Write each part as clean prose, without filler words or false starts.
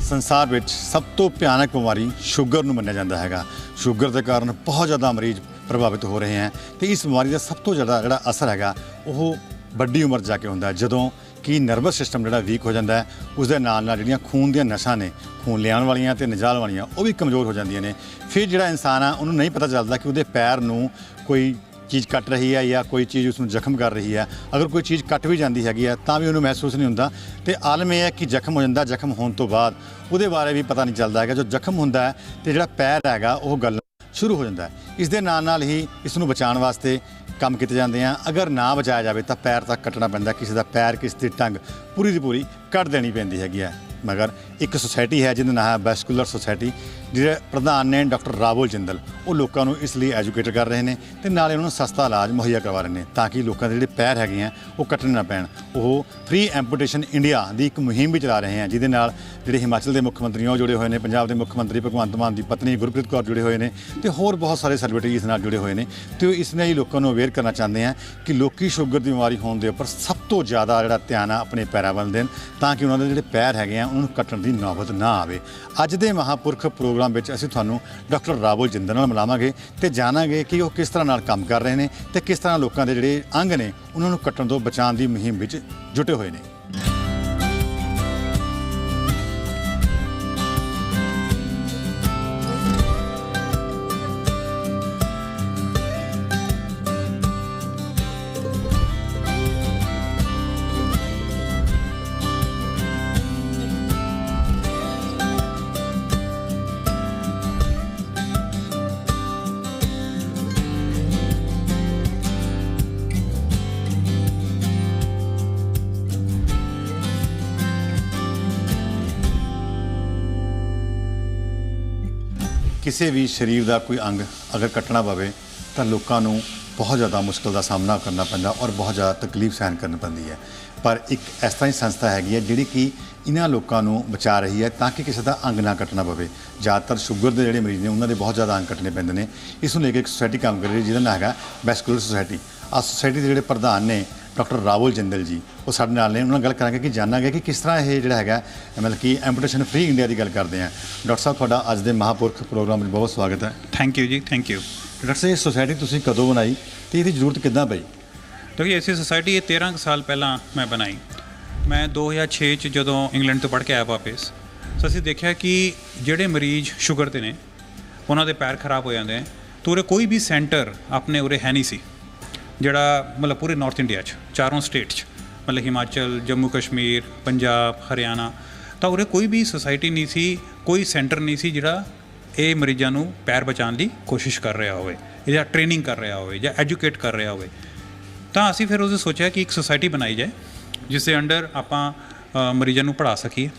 ਸੰਸਾਰ ਵਿੱਚ ਸਭ ਤੋਂ ਭਿਆਨਕ ਬਿਮਾਰੀ ਸ਼ੂਗਰ ਨੂੰ ਮੰਨਿਆ ਜਾਂਦਾ ਹੈਗਾ। ਸ਼ੂਗਰ ਦੇ ਕਾਰਨ ਬਹੁਤ ਜ਼ਿਆਦਾ ਮਰੀਜ਼ ਪ੍ਰਭਾਵਿਤ ਹੋ ਰਹੇ ਹਨ ਤੇ ਇਸ ਬਿਮਾਰੀ ਦਾ ਸਭ ਤੋਂ ਜ਼ਿਆਦਾ ਜਿਹੜਾ ਅਸਰ ਹੈਗਾ ਉਹ ਵੱਡੀ ਉਮਰ ਜਾ ਕੇ ਹੁੰਦਾ ਜਦੋਂ ਕਿ ਨਰਵਸ ਸਿਸਟਮ ਜਿਹੜਾ ਵੀਕ ਹੋ ਜਾਂਦਾ ਹੈ। ਉਸ ਦੇ ਨਾਲ ਨਾਲ ਜਿਹੜੀਆਂ ਖੂਨ ਦੀਆਂ ਨਸਾਂ ਨੇ, ਖੂਨ ਲਿਆਉਣ ਵਾਲੀਆਂ ਤੇ ਨਿਜਾਲ ਵਾਲੀਆਂ, ਉਹ ਵੀ ਕਮਜ਼ੋਰ ਹੋ ਜਾਂਦੀਆਂ ਨੇ। ਫਿਰ ਜਿਹੜਾ ਇਨਸਾਨ ਆ ਉਹਨੂੰ ਨਹੀਂ ਪਤਾ ਚੱਲਦਾ ਕਿ ਉਹਦੇ ਪੈਰ ਨੂੰ ਕੋਈ ਚੀਜ਼ ਕੱਟ ਰਹੀ ਹੈ ਜਾਂ ਕੋਈ ਚੀਜ਼ ਉਸ ਨੂੰ ਜ਼ਖਮ ਕਰ ਰਹੀ ਹੈ। ਅਗਰ ਕੋਈ ਚੀਜ਼ ਕੱਟ ਵੀ ਜਾਂਦੀ ਹੈਗੀ ਹੈ ਤਾਂ ਵੀ ਉਹਨੂੰ ਮਹਿਸੂਸ ਨਹੀਂ ਹੁੰਦਾ। ਤੇ ਆਲਮ ਇਹ ਹੈ ਕਿ ਜ਼ਖਮ ਹੋ ਜਾਂਦਾ, ਜ਼ਖਮ ਹੋਣ ਤੋਂ ਬਾਅਦ ਉਹਦੇ ਬਾਰੇ ਵੀ ਪਤਾ ਨਹੀਂ ਚੱਲਦਾ ਹੈਗਾ। ਜੋ ਜ਼ਖਮ ਹੁੰਦਾ ਹੈ ਤੇ ਜਿਹੜਾ ਪੈਰ ਹੈਗਾ ਉਹ ਗਲਣਾ ਸ਼ੁਰੂ ਹੋ ਜਾਂਦਾ ਹੈ। ਇਸ ਦੇ ਨਾਲ ਹੀ ਇਸ ਨੂੰ ਬਚਾਉਣ ਵਾਸਤੇ ਕੰਮ ਕੀਤੇ ਜਾਂਦੇ ਆ। ਅਗਰ ਨਾ ਬਚਾਇਆ ਜਾਵੇ ਤਾਂ ਪੈਰ ਤੱਕ ਕੱਟਣਾ ਪੈਂਦਾ, ਕਿਸੇ ਦਾ ਪੈਰ, ਕਿਸੇ ਦੀ ਟੰਗ ਪੂਰੀ ਦੀ ਪੂਰੀ ਕੱਟ ਦੇਣੀ ਪੈਂਦੀ ਹੈਗੀ ਹੈ। ਮਗਰ ਇੱਕ ਸੁਸਾਇਟੀ ਹੈ ਜਿਹਦਾ ਨਾਮ ਹੈ ਵੈਸਕੂਲਰ ਸੁਸਾਇਟੀ, ਜਿਹੜੇ ਪ੍ਰਧਾਨ ਨੇ ਡਾਕਟਰ ਰਾਹੁਲ ਜਿੰਦਲ, ਉਹ ਲੋਕਾਂ ਨੂੰ ਇਸ ਲਈ ਐਜੂਕੇਟ ਕਰ ਰਹੇ ਨੇ ਤੇ ਨਾਲੇ ਉਹਨਾਂ ਨੂੰ ਸਸਤਾ ਇਲਾਜ ਮੁਹੱਈਆ ਕਰਵਾ ਰਹੇ ਨੇ ਤਾਂ ਕਿ ਲੋਕਾਂ ਦੇ ਜਿਹੜੇ ਪੈਰ ਹੈਗੇ ਆ ਉਹ ਕੱਟਣੇ ਨਾ ਪੈਣ। ਉਹ ਫ੍ਰੀ ਐਂਪੂਟੇਸ਼ਨ ਇੰਡੀਆ ਦੀ ਇੱਕ ਮੁਹਿੰਮ ਵੀ ਚਲਾ ਰਹੇ ਹਨ ਜਿਹਦੇ ਨਾਲ ਜਿਹੜੇ ਹਿਮਾਚਲ ਦੇ ਮੁੱਖ ਮੰਤਰੀ ਉਹ ਜੁੜੇ ਹੋਏ ਨੇ, ਪੰਜਾਬ ਦੇ ਮੁੱਖ ਮੰਤਰੀ ਭਗਵੰਤ ਮਾਨ ਦੀ ਪਤਨੀ ਗੁਰਪ੍ਰੀਤ ਕੌਰ ਜੁੜੇ ਹੋਏ ਨੇ ਤੇ ਹੋਰ ਬਹੁਤ ਸਾਰੇ ਸੈਲੀਬ੍ਰਿਟੀ ਇਸ ਨਾਲ ਜੁੜੇ ਹੋਏ ਨੇ। ਤੇ ਇਸ ਲਈ ਲੋਕਾਂ ਨੂੰ ਅਵੇਅਰ ਕਰਨਾ ਚਾਹੁੰਦੇ ਆ ਕਿ ਲੋਕੀ ਸ਼ੂਗਰ ਦੀ ਬਿਮਾਰੀ ਹੋਣ ਦੇ ਉੱਪਰ ਸਭ ਤੋਂ ਜ਼ਿਆਦਾ ਜਿਹੜਾ ਧਿਆਨ ਆ ਆਪਣੇ ਪੈਰਾਂ ਵੱਲ ਦੇਣ ਤਾਂ ਕਿ ਉਹਨਾਂ ਦੇ ਜਿਹੜੇ ਪੈਰ ਹੈਗੇ ਆ ਉਹਨਾਂ ਨੂੰ ਕੱਟਣ ਦੀ ਨੌਬਤ ਨਾ ਆਵੇ। ਅੱਜ ਦੇ ਮਹਾਂਪੁਰਖ ਪ੍ਰੋਗਰਾਮ ਵਿੱਚ ਅਸੀਂ ਤੁਹਾਨੂੰ ਡਾਕਟਰ ਰਾਹੁਲ ਜਿੰਦਲ ਨਾਲ ਮਿਲਾਵਾਂਗੇ ਤੇ ਜਾਣਾਂਗੇ ਕਿ ਉਹ ਕਿਸ ਤਰ੍ਹਾਂ ਨਾਲ ਕੰਮ ਕਰ ਰਹੇ ਨੇ ਤੇ ਕਿਸ ਤਰ੍ਹਾਂ ਲੋਕਾਂ ਦੇ ਜਿਹੜੇ ਅੰਗ ਨੇ ਉਹਨਾਂ ਨੂੰ ਕੱਟਣ ਤੋਂ ਬਚਾਉਣ ਦੀ ਮੁਹਿੰਮ ਵਿੱਚ ਜੁਟੇ ਹੋਏ ਨੇ। ਕਿਸੇ ਵੀ ਸਰੀਰ ਦਾ ਕੋਈ ਅੰਗ ਅਗਰ ਕੱਟਣਾ ਪਵੇ ਤਾਂ ਲੋਕਾਂ ਨੂੰ ਬਹੁਤ ਜ਼ਿਆਦਾ ਮੁਸ਼ਕਿਲ ਦਾ ਸਾਹਮਣਾ ਕਰਨਾ ਪੈਂਦਾ ਔਰ ਬਹੁਤ ਜ਼ਿਆਦਾ ਤਕਲੀਫ ਸਹਿਣ ਕਰਨੀ ਪੈਂਦੀ ਹੈ। ਪਰ ਇੱਕ ਇਸ ਤਰ੍ਹਾਂ ਦੀ ਸੰਸਥਾ ਹੈਗੀ ਹੈ ਜਿਹੜੀ ਕਿ ਇਹਨਾਂ ਲੋਕਾਂ ਨੂੰ ਬਚਾ ਰਹੀ ਹੈ ਤਾਂ ਕਿ ਕਿਸੇ ਦਾ ਅੰਗ ਨਾ ਕੱਟਣਾ ਪਵੇ। ਜ਼ਿਆਦਾਤਰ ਸ਼ੂਗਰ ਦੇ ਜਿਹੜੇ ਮਰੀਜ਼ ਨੇ ਉਹਨਾਂ ਦੇ ਬਹੁਤ ਜ਼ਿਆਦਾ ਅੰਗ ਕੱਟਣੇ ਪੈਂਦੇ ਨੇ। ਇਸ ਨੂੰ ਲੈ ਕੇ ਇੱਕ ਸੁਸਾਇਟੀ ਕੰਮ ਕਰ ਰਹੀ ਜਿਹਦਾ ਨਾਮ ਹੈਗਾ ਵੈਸਕੂਲਰ ਸੁਸਾਇਟੀ। ਆ ਸੁਸਾਇਟੀ ਦੇ ਜਿਹੜੇ ਪ੍ਰਧਾਨ ਨੇ ਡਾਕਟਰ ਰਾਹੁਲ ਜਿੰਦਲ ਜੀ, ਉਹ ਸਾਡੇ ਨਾਲ ਨੇ। ਉਹਨਾਂ ਨਾਲ ਗੱਲ ਕਰਾਂਗੇ ਕਿ ਜਾਣਾਂਗੇ ਕਿ ਕਿਸ ਤਰ੍ਹਾਂ ਇਹ ਜਿਹੜਾ ਹੈਗਾ ਮਤਲਬ ਕਿ ਐਂਪੂਟੇਸ਼ਨ ਫ੍ਰੀ ਇੰਡੀਆ ਦੀ ਗੱਲ ਕਰਦੇ ਹਾਂ। ਡਾਕਟਰ ਸਾਹਿਬ, ਤੁਹਾਡਾ ਅੱਜ ਦੇ ਮਹਾਂਪੁਰਖ ਪ੍ਰੋਗਰਾਮ ਵਿੱਚ ਬਹੁਤ ਸਵਾਗਤ ਹੈ। ਥੈਂਕ ਯੂ ਜੀ, ਥੈਂਕ ਯੂ। ਡਾਕਟਰ ਸਾਹਿਬ, ਇਹ ਸੁਸਾਇਟੀ ਤੁਸੀਂ ਕਦੋਂ ਬਣਾਈ ਤੇ ਇਹਦੀ ਜ਼ਰੂਰਤ ਕਿੱਦਾਂ ਪਈ? ਕਿਉਂਕਿ ਐਸੀ ਸੁਸਾਇਟੀ ਇਹ 13 ਸਾਲ ਪਹਿਲਾਂ ਮੈਂ ਬਣਾਈ। ਮੈਂ 2006 'ਚ ਜਦੋਂ ਇੰਗਲੈਂਡ ਤੋਂ ਪੜ੍ਹ ਕੇ ਆਇਆ ਵਾਪਸ, ਤਾਂ ਅਸੀਂ ਦੇਖਿਆ ਕਿ ਜਿਹੜੇ ਮਰੀਜ਼ ਸ਼ੂਗਰ 'ਤੇ ਨੇ ਉਹਨਾਂ ਦੇ ਪੈਰ ਖਰਾਬ ਹੋ ਜਾਂਦੇ ਨੇ। ਤਾਂ ਉਰੇ ਕੋਈ ਵੀ ਸੈਂਟਰ ਆਪਣੇ ਉਰੇ ਹੈ ਨਹੀਂ ਸੀ ਜਿਹੜਾ ਮਤਲਬ ਪੂਰੇ ਨਾਰਥ ਇੰਡੀਆ 'ਚ, ਚਾਰੋਂ ਸਟੇਟ 'ਚ, ਮਤਲਬ ਹਿਮਾਚਲ, ਜੰਮੂ ਕਸ਼ਮੀਰ, ਪੰਜਾਬ, ਹਰਿਆਣਾ, ਤਾਂ ਉਰੇ ਕੋਈ ਵੀ ਸੁਸਾਇਟੀ ਨਹੀਂ ਸੀ, ਕੋਈ ਸੈਂਟਰ ਨਹੀਂ ਸੀ ਜਿਹੜਾ ਇਹ ਮਰੀਜ਼ਾਂ ਨੂੰ ਪੈਰ ਬਚਾਉਣ ਦੀ ਕੋਸ਼ਿਸ਼ ਕਰ ਰਿਹਾ ਹੋਵੇ ਜਾਂ ਟ੍ਰੇਨਿੰਗ ਕਰ ਰਿਹਾ ਹੋਵੇ ਜਾਂ ਐਜੂਕੇਟ ਕਰ ਰਿਹਾ ਹੋਵੇ। ਤਾਂ ਅਸੀਂ ਫਿਰ ਉਸੇ ਸੋਚਿਆ ਕਿ ਇੱਕ ਸੁਸਾਇਟੀ ਬਣਾਈ ਜਾਏ ਜਿਸ ਦੇ ਅੰਡਰ ਆਪਾਂ ਮਰੀਜ਼ਾਂ ਨੂੰ ਪੜ੍ਹਾ ਸਕੀਏ।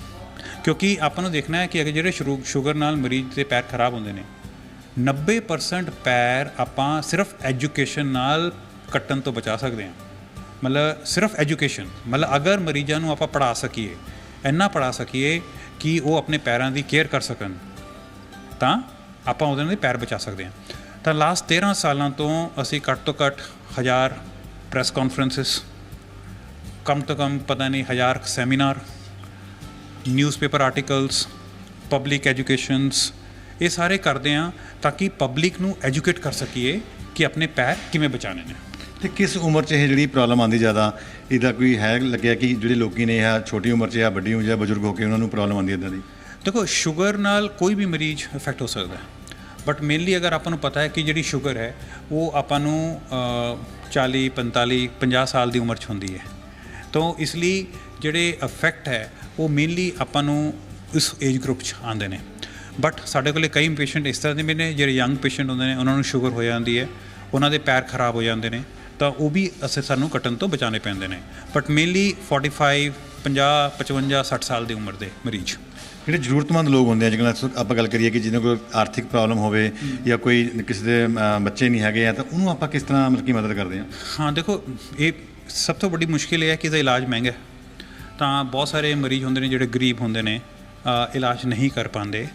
ਕਿਉਂਕਿ ਆਪਾਂ ਨੂੰ ਦੇਖਣਾ ਹੈ ਕਿ ਅਗਰ ਜਿਹੜੇ ਸ਼ੂਗਰ ਨਾਲ ਮਰੀਜ਼ ਦੇ ਪੈਰ ਖਰਾਬ ਹੁੰਦੇ ਨੇ, 90% ਪੈਰ ਆਪਾਂ ਸਿਰਫ ਐਜੂਕੇਸ਼ਨ ਨਾਲ ਕੱਟਣ ਤੋਂ ਬਚਾ ਸਕਦੇ ਹਾਂ। ਮਤਲਬ ਸਿਰਫ ਐਜੂਕੇਸ਼ਨ, ਮਤਲਬ ਅਗਰ ਮਰੀਜ਼ਾਂ ਨੂੰ ਆਪਾਂ ਪੜ੍ਹਾ ਸਕੀਏ, ਇੰਨਾ ਪੜ੍ਹਾ ਸਕੀਏ ਕਿ ਉਹ ਆਪਣੇ ਪੈਰਾਂ ਦੀ ਕੇਅਰ ਕਰ ਸਕਣ, ਤਾਂ ਆਪਾਂ ਉਹਦੇ ਨਾਲ ਪੈਰ ਬਚਾ ਸਕਦੇ ਹਾਂ। ਤਾਂ ਲਾਸਟ 13 ਸਾਲਾਂ ਤੋਂ ਅਸੀਂ ਘੱਟ ਤੋਂ ਘੱਟ 1000 ਪ੍ਰੈਸ ਕਾਨਫਰੰਸਿਸ, ਕਮ ਤੋਂ ਕਮ ਪਤਾ ਨਹੀਂ 1000 seminar, newspaper articles, public educations, ਇਹ ਸਾਰੇ ਕਰਦੇ ਹਾਂ ਤਾਂ ਕਿ ਪਬਲਿਕ ਨੂੰ ਐਜੂਕੇਟ ਕਰ ਸਕੀਏ ਕਿ ਆਪਣੇ ਪੈਰ ਕਿਵੇਂ ਬਚਾਉਣੇ ਨੇ। ਅਤੇ ਕਿਸ ਉਮਰ 'ਚ ਇਹ ਜਿਹੜੀ ਪ੍ਰੋਬਲਮ ਆਉਂਦੀ ਜ਼ਿਆਦਾ? ਇਹਦਾ ਕੋਈ ਹੈ ਲੱਗਿਆ ਕਿ ਜਿਹੜੇ ਲੋਕੀ ਨੇ ਇਹ ਛੋਟੀ ਉਮਰ 'ਚ ਜਾਂ ਵੱਡੀ ਉਮਰ ਜਾਂ ਬਜ਼ੁਰਗ ਹੋ ਕੇ ਉਹਨਾਂ ਨੂੰ ਪ੍ਰੋਬਲਮ ਆਉਂਦੀ ਇੱਦਾਂ ਦੀ? ਦੇਖੋ, ਸ਼ੂਗਰ ਨਾਲ ਕੋਈ ਵੀ ਮਰੀਜ਼ ਇਫੈਕਟ ਹੋ ਸਕਦਾ ਹੈ, ਬਟ ਮੇਨਲੀ ਅਗਰ ਆਪਾਂ ਨੂੰ ਪਤਾ ਹੈ ਕਿ ਜਿਹੜੀ ਸ਼ੂਗਰ ਹੈ ਉਹ ਆਪਾਂ ਨੂੰ 40, 45, 50 ਸਾਲ ਦੀ ਉਮਰ 'ਚ ਹੁੰਦੀ ਹੈ। ਤਾਂ ਇਸ ਲਈ ਜਿਹੜੇ ਇਫੈਕਟ ਹੈ ਉਹ ਮੇਨਲੀ ਆਪਾਂ ਨੂੰ ਇਸ ਏਜ ਗਰੁੱਪ 'ਚ ਆਉਂਦੇ ਨੇ। ਬਟ ਸਾਡੇ ਕੋਲ ਕਈ ਪੇਸ਼ੈਂਟ ਇਸ ਤਰ੍ਹਾਂ ਦੇ ਵੀ ਨੇ ਜਿਹੜੇ ਯੰਗ ਪੇਸ਼ੈਂਟ ਹੁੰਦੇ ਨੇ, ਉਹਨਾਂ ਨੂੰ ਸ਼ੂਗਰ ਹੋ ਜਾਂਦੀ ਹੈ, ਉਹਨਾਂ ਦੇ ਪੈਰ ਖਰਾਬ ਹੋ ਜਾਂਦੇ ਨੇ, ਤਾਂ ਉਹ ਵੀ ਸਾਨੂੰ ਕੱਟਣ ਤੋਂ ਬਚਾਉਣੇ ਪੈਂਦੇ ਨੇ। ਬਟ ਮੇਨਲੀ 45, 50, 55, 60 ਸਾਲ ਦੀ ਉਮਰ ਦੇ ਮਰੀਜ਼, ਜਿਹੜੇ ਜ਼ਰੂਰਤਮੰਦ ਲੋਕ ਹੁੰਦੇ ਆ, ਜਿਵੇਂ ਆਪਾਂ ਗੱਲ ਕਰੀਏ ਕਿ ਜਿਹਨਾਂ ਕੋਲ ਆਰਥਿਕ ਪ੍ਰੋਬਲਮ ਹੋਵੇ ਜਾਂ ਕੋਈ ਕਿਸੇ ਦੇ ਬੱਚੇ ਨਹੀਂ ਹੈਗੇ ਆ, ਤਾਂ ਉਹਨੂੰ ਆਪਾਂ ਕਿਸ ਤਰ੍ਹਾਂ ਮਤਲਬ ਕਿ ਮਦਦ ਕਰਦੇ ਹਾਂ? ਹਾਂ, ਦੇਖੋ, ਇਹ ਸਭ ਤੋਂ ਵੱਡੀ ਮੁਸ਼ਕਿਲ ਇਹ ਹੈ ਕਿ ਇਹਦਾ ਇਲਾਜ ਮਹਿੰਗਾ। ਤਾਂ ਬਹੁਤ ਸਾਰੇ ਮਰੀਜ਼ ਹੁੰਦੇ ਨੇ ਜਿਹੜੇ ਗਰੀਬ ਹੁੰਦੇ ਨੇ, ਇਲਾਜ ਨਹੀਂ ਕਰ ਪਾਉਂਦੇ।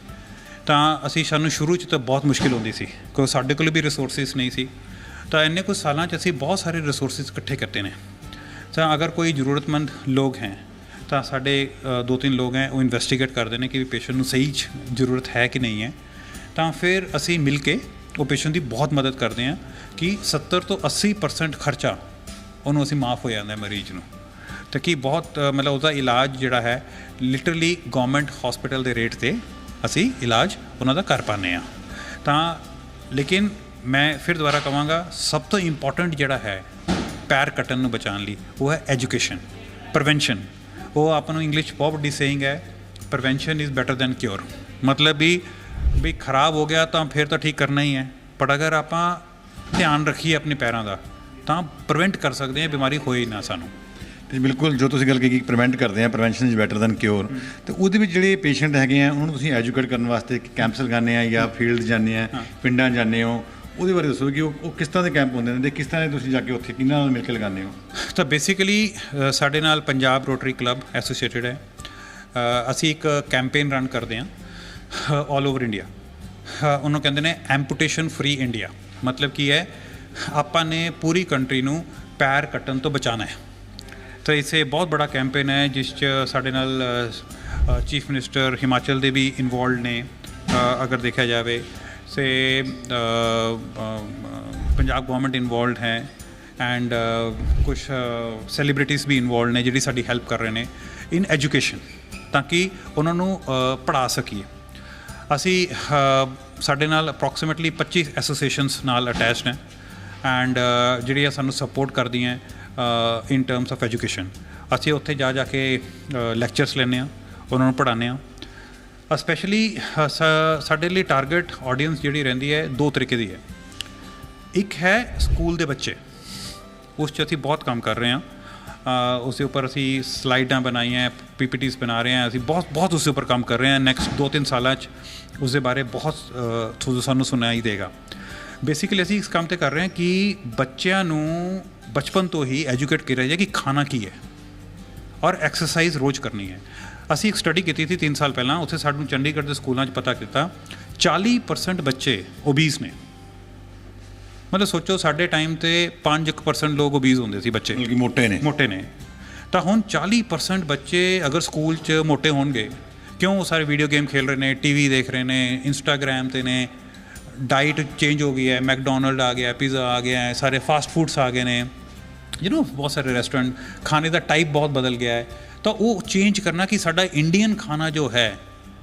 ਤਾਂ ਸਾਨੂੰ ਸ਼ੁਰੂ 'ਚ ਤਾਂ ਬਹੁਤ ਮੁਸ਼ਕਿਲ ਹੁੰਦੀ ਸੀ ਕਿਉਂਕਿ ਸਾਡੇ ਕੋਲ ਵੀ ਰਿਸੋਰਸਿਸ ਨਹੀਂ ਸੀ। ਤਾਂ ਇੰਨੇ ਕੁਝ ਸਾਲਾਂ 'ਚ ਅਸੀਂ ਬਹੁਤ ਸਾਰੇ ਰਿਸੋਰਸਿਸ ਇਕੱਠੇ ਕੀਤੇ ਨੇ। ਤਾਂ ਅਗਰ ਕੋਈ ਜ਼ਰੂਰਤਮੰਦ ਲੋਕ ਹੈ ਤਾਂ ਸਾਡੇ 2-3 ਲੋਕ ਹੈ ਉਹ ਇਨਵੈਸਟੀਗੇਟ ਕਰਦੇ ਨੇ ਕਿ ਵੀ ਪੇਸ਼ੈਂਟ ਨੂੰ ਸਹੀ 'ਚ ਜ਼ਰੂਰਤ ਹੈ ਕਿ ਨਹੀਂ ਹੈ। ਤਾਂ ਫਿਰ ਅਸੀਂ ਮਿਲ ਕੇ ਉਹ ਪੇਸ਼ੈਂਟ ਦੀ ਬਹੁਤ ਮਦਦ ਕਰਦੇ ਹਾਂ ਕਿ 70 ਤੋਂ 80% ਖਰਚਾ ਉਹਨੂੰ ਅਸੀਂ ਮਾਫ ਹੋ ਜਾਂਦਾ ਮਰੀਜ਼ ਨੂੰ, ਤਾਂ ਕਿ ਬਹੁਤ ਮਤਲਬ ਉਹਦਾ ਇਲਾਜ ਜਿਹੜਾ ਹੈ ਲਿਟਰਲੀ ਗਵਰਨਮੈਂਟ ਹਸਪੀਟਲ ਦੇ ਰੇਟ 'ਤੇ ਅਸੀਂ ਇਲਾਜ ਉਹਨਾਂ ਦਾ ਕਰ ਪਾਉਂਦੇ ਹਾਂ। ਤਾਂ ਲੇਕਿਨ ਮੈਂ ਫਿਰ ਦੁਬਾਰਾ ਕਹਾਂਗਾ, ਸਭ ਤੋਂ ਇੰਪੋਰਟੈਂਟ ਜਿਹੜਾ ਹੈ ਪੈਰ ਕੱਟਣ ਨੂੰ ਬਚਾਉਣ ਲਈ ਉਹ ਹੈ ਐਜੂਕੇਸ਼ਨ, ਪ੍ਰੀਵੈਂਸ਼ਨ। ਉਹ ਆਪਾਂ ਨੂੰ ਇੰਗਲਿਸ਼ ਬਹੁਤ ਵੱਡੀ ਸੇਇੰਗ ਹੈ, prevention is better than cure. ਮਤਲਬ ਵੀ ਖਰਾਬ ਹੋ ਗਿਆ ਤਾਂ ਫਿਰ ਤਾਂ ਠੀਕ ਕਰਨਾ ਹੀ ਹੈ, ਪਰ ਅਗਰ ਆਪਾਂ ਧਿਆਨ ਰੱਖੀਏ ਆਪਣੇ ਪੈਰਾਂ ਦਾ ਤਾਂ ਪ੍ਰੀਵੈਂਟ ਕਰ ਸਕਦੇ ਹਾਂ, ਬਿਮਾਰੀ ਹੋਏ ਨਾ ਸਾਨੂੰ। ਤੇ ਬਿਲਕੁਲ ਜੋ ਤੁਸੀਂ ਗੱਲ ਕੀਤੀ ਪ੍ਰੀਵੈਂਟ ਕਰਦੇ ਆ, prevention is better than cure, ਤੇ ਉਹਦੇ ਵਿੱਚ ਜਿਹੜੇ ਪੇਸ਼ੈਂਟ ਹੈਗੇ ਆ ਉਹਨਾਂ ਨੂੰ ਤੁਸੀਂ ਐਜੂਕੇਟ ਕਰਨ ਵਾਸਤੇ ਕੈਂਪਸ ਲਗਾਉਂਦੇ ਆ ਜਾਂ ਫੀਲਡ ਜਾਂਦੇ ਆ, ਪਿੰਡਾਂ ਜਾਂਦੇ ਹੋ, ਉਹਦੇ ਬਾਰੇ ਦੱਸੋ ਕਿ ਉਹ ਕਿਸ ਤਰ੍ਹਾਂ ਦੇ ਕੈਂਪ ਹੁੰਦੇ ਨੇ ਤੇ ਕਿਸ ਤਰ੍ਹਾਂ ਦੇ ਤੁਸੀਂ ਜਾ ਕੇ ਉੱਥੇ ਕਿਹਨਾਂ ਨਾਲ ਮਿਲ ਕੇ ਲਗਾਉਂਦੇ ਹੋ? ਤਾਂ ਬੇਸਿਕਲੀ ਸਾਡੇ ਨਾਲ ਪੰਜਾਬ ਰੋਟਰੀ ਕਲੱਬ ਐਸੋਸੀਏਟਿਡ ਹੈ। ਅਸੀਂ ਇੱਕ ਕੈਂਪੇਨ ਰਨ ਕਰਦੇ ਹਾਂ ਆਲ ਓਵਰ ਇੰਡੀਆ, ਉਹਨੂੰ ਕਹਿੰਦੇ ਨੇ ਐਂਪੂਟੇਸ਼ਨ ਫ੍ਰੀ ਇੰਡੀਆ। ਮਤਲਬ ਕੀ ਹੈ, ਆਪਾਂ ਨੇ ਪੂਰੀ ਕੰਟਰੀ ਨੂੰ ਪੈਰ ਕੱਟਣ ਤੋਂ ਬਚਾਉਣਾ ਹੈ। ਤਾਂ ਇਸੇ ਬਹੁਤ ਬੜਾ ਕੈਂਪੇਨ ਹੈ ਜਿਸ 'ਚ ਸਾਡੇ ਨਾਲ ਚੀਫ ਮਿਨਿਸਟਰ ਹਿਮਾਚਲ ਦੇ ਵੀ ਇਨਵੋਲਵਡ ਨੇ। ਅਗਰ ਦੇਖਿਆ ਜਾਵੇ ਸੇ ਪੰਜਾਬ ਗਵਰਨਮੈਂਟ ਇਨਵੋਲਵਡ ਹੈ ਐਂਡ ਕੁਛ ਸੈਲੀਬ੍ਰਿਟੀਜ਼ ਵੀ ਇਨਵੋਲਵਡ ਨੇ ਜਿਹੜੀ ਸਾਡੀ ਹੈਲਪ ਕਰ ਰਹੇ ਨੇ ਇਨ ਐਜੂਕੇਸ਼ਨ, ਤਾਂ ਕਿ ਉਹਨਾਂ ਨੂੰ ਪੜ੍ਹਾ ਸਕੀਏ। ਅਸੀਂ ਸਾਡੇ ਨਾਲ ਅਪਰੋਕਸੀਮੇਟਲੀ 25 ਐਸੋਸੀਏਸ਼ਨਸ ਨਾਲ ਅਟੈਚਡ ਹੈ ਐਂਡ ਜਿਹੜੀਆਂ ਸਾਨੂੰ ਸਪੋਰਟ ਕਰਦੀਆਂ ਇਨ ਟਰਮਸ ਆਫ ਐਜੂਕੇਸ਼ਨ। ਅਸੀਂ ਉੱਥੇ ਜਾ ਕੇ ਲੈਕਚਰਸ ਲੈਂਦੇ ਹਾਂ, ਉਹਨਾਂ ਨੂੰ ਪੜ੍ਹਾਉਂਦੇ ਹਾਂ। ਸਪੈਸ਼ਲੀ ਸਾਡੇ ਲਈ ਟਾਰਗੇਟ ਆਡੀਅנס ਜਿਹੜੀ ਰਹਿੰਦੀ ਹੈ ਦੋ ਤਰੀਕੇ ਦੀ ਹੈ। ਇੱਕ ਹੈ ਸਕੂਲ ਦੇ ਬੱਚੇ, ਉਸ 'ਚ ਅਸੀਂ ਬਹੁਤ ਕੰਮ ਕਰ ਰਹੇ ਹਾਂ। ਉਸ ਦੇ ਉੱਪਰ ਅਸੀਂ ਸਲਾਈਡਾਂ ਬਣਾਈਆਂ, PPTs ਬਣਾ ਰਹੇ ਹਾਂ, ਅਸੀਂ ਬਹੁਤ ਉਸ ਦੇ ਉੱਪਰ ਕੰਮ ਕਰ ਰਹੇ ਹਾਂ। ਨੈਕਸਟ 2-3 ਸਾਲਾਂ 'ਚ ਉਸ ਦੇ ਬਾਰੇ ਬਹੁਤ ਸਾਨੂੰ ਸੁਣਾਈ ਦੇਗਾ। ਬੇਸਿਕਲੀ ਅਸੀਂ ਇਸ ਕੰਮ 'ਤੇ ਕਰ ਰਹੇ ਹਾਂ ਕਿ ਬੱਚਿਆਂ ਨੂੰ ਬਚਪਨ ਤੋਂ ਹੀ ਐਜੂਕੇਟ ਕੀਤਾ ਜਾਏ ਕਿ ਖਾਣਾ ਕੀ ਹੈ ਔਰ ਐਕਸਰਸਾਈਜ਼ ਰੋਜ਼ ਕਰਨੀ ਹੈ। ਅਸੀਂ ਇੱਕ ਸਟੱਡੀ ਕੀਤੀ ਸੀ 3 ਸਾਲ ਪਹਿਲਾਂ, ਉੱਥੇ ਸਾਨੂੰ ਚੰਡੀਗੜ੍ਹ ਦੇ ਸਕੂਲਾਂ 'ਚ ਪਤਾ ਕੀਤਾ 40% ਬੱਚੇ ਓਬੀਜ਼ ਨੇ। ਮਤਲਬ ਸੋਚੋ ਸਾਡੇ ਟਾਈਮ 'ਤੇ 5% ਲੋਕ ਓਬੀਜ਼ ਹੁੰਦੇ ਸੀ ਬੱਚੇ, ਮੋਟੇ ਨੇ। ਤਾਂ ਹੁਣ 40% ਬੱਚੇ ਅਗਰ ਸਕੂਲ 'ਚ ਮੋਟੇ ਹੋਣਗੇ, ਕਿਉਂ? ਉਹ ਸਾਰੇ ਵੀਡੀਓ ਗੇਮ ਖੇਲ ਰਹੇ ਨੇ, TV ਦੇਖ ਰਹੇ ਨੇ, ਇੰਸਟਾਗ੍ਰਾਮ 'ਤੇ ਨੇ, ਡਾਈਟ ਚੇਂਜ ਹੋ ਗਈ ਹੈ, ਮੈਕਡੋਨਲਡ ਆ ਗਿਆ, ਪੀਜ਼ਾ ਆ ਗਿਆ ਹੈ, ਸਾਰੇ ਫਾਸਟ ਫੂਡਸ ਆ ਗਏ ਨੇ, ਬਹੁਤ ਸਾਰੇ ਰੈਸਟੋਰੈਂਟ, ਖਾਣੇ ਦਾ ਟਾਈਪ ਬਹੁਤ ਬਦਲ ਗਿਆ ਹੈ। ਤਾਂ ਉਹ ਚੇਂਜ ਕਰਨਾ ਕਿ ਸਾਡਾ ਇੰਡੀਅਨ ਖਾਣਾ ਜੋ ਹੈ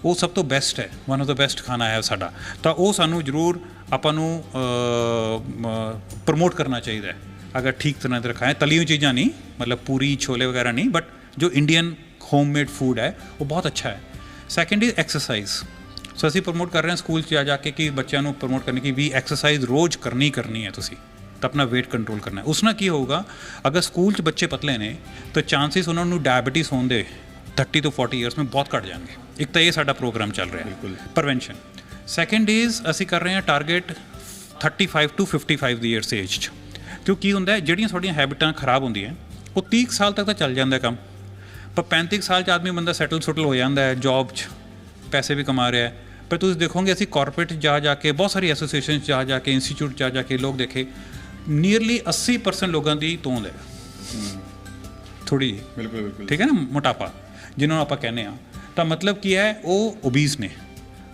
ਉਹ ਸਭ ਤੋਂ ਬੈਸਟ ਹੈ, ਵਨ ਆਫ ਦਾ ਬੈਸਟ ਖਾਣਾ ਹੈ ਸਾਡਾ। ਤਾਂ ਉਹ ਸਾਨੂੰ ਜ਼ਰੂਰ ਆਪਾਂ ਨੂੰ ਪ੍ਰਮੋਟ ਕਰਨਾ ਚਾਹੀਦਾ ਹੈ। ਅਗਰ ਠੀਕ ਤਰ੍ਹਾਂ ਨਾਲ ਖਾਏ, ਤਲੀ ਹੋਈ ਚੀਜ਼ਾਂ ਨਹੀਂ, ਮਤਲਬ ਪੂਰੀ ਛੋਲੇ ਵਗੈਰਾ ਨਹੀਂ, ਬਟ ਜੋ ਇੰਡੀਅਨ ਹੋਮਮੇਡ ਫੂਡ ਹੈ ਉਹ ਬਹੁਤ ਅੱਛਾ ਹੈ। Second is exercise. ਸੋ ਅਸੀਂ ਪ੍ਰਮੋਟ ਕਰ ਰਹੇ ਹਾਂ ਸਕੂਲ 'ਚ ਜਾ ਕੇ ਕਿ ਬੱਚਿਆਂ ਨੂੰ ਪ੍ਰਮੋਟ ਕਰਨੀ ਕਿ ਵੀ ਐਕਸਰਸਾਈਜ਼ ਰੋਜ਼ ਕਰਨੀ ਹੈ ਤੁਸੀਂ, ਤਾਂ ਆਪਣਾ weight ਕੰਟਰੋਲ ਕਰਨਾ ਹੈ। ਉਸ ਨਾਲ ਕੀ ਹੋਊਗਾ, ਅਗਰ ਸਕੂਲ 'ਚ ਬੱਚੇ ਪਤਲੇ ਨੇ ਤਾਂ ਚਾਂਸਿਸ ਉਹਨਾਂ ਨੂੰ ਡਾਇਬਟੀਜ਼ ਹੋਣ ਦੇ 30 ਤੋਂ 40 ਈਅਰਸ ਵਿੱਚ ਬਹੁਤ ਘੱਟ ਜਾਣਗੇ। ਇੱਕ ਤਾਂ ਇਹ ਸਾਡਾ ਪ੍ਰੋਗਰਾਮ ਚੱਲ ਰਿਹਾ ਹੈ ਪ੍ਰੀਵੈਂਸ਼ਨ। ਸੈਕਿੰਡ ਇਜ਼ ਅਸੀਂ ਕਰ ਰਹੇ ਹਾਂ target 35 to 55 the years age 'ਚ। ਕਿਉਂ ਕੀ ਹੁੰਦਾ ਹੈ, ਜਿਹੜੀਆਂ ਤੁਹਾਡੀਆਂ ਹੈਬਿਟਾਂ ਖਰਾਬ ਹੁੰਦੀਆਂ ਉਹ 30 ਸਾਲ ਤੱਕ ਤਾਂ ਚੱਲ ਜਾਂਦਾ ਕੰਮ, ਪਰ 35 ਸਾਲ 'ਚ ਆਦਮੀ ਬੰਦਾ ਸੈਟਲ ਹੋ ਜਾਂਦਾ ਹੈ, ਜੌਬ 'ਚ ਪੈਸੇ ਵੀ ਕਮਾ ਰਿਹਾ ਹੈ। ਪਰ ਤੁਸੀਂ ਦੇਖੋਗੇ ਅਸੀਂ ਕਾਰਪੋਰੇਟ ਜਾ ਕੇ ਬਹੁਤ ਸਾਰੀ ਐਸੋਸੀਏਸ਼ਨ ਜਾ ਕੇ ਇੰਸਟੀਚਿਊਟ ਜਾ ਕੇ ਲੋਕ ਦੇਖੇ, ਨੀਅਰਲੀ 80% ਲੋਕਾਂ ਦੀ ਤੋਂਦ ਹੈ ਥੋੜ੍ਹੀ। ਬਿਲਕੁਲ ਠੀਕ ਹੈ ਨਾ, ਮੋਟਾਪਾ ਜਿਹਨੂੰ ਆਪਾਂ ਕਹਿੰਦੇ ਹਾਂ। ਤਾਂ ਮਤਲਬ ਕੀ ਹੈ, ਉਹ ਓਬੀਜ਼ ਨੇ,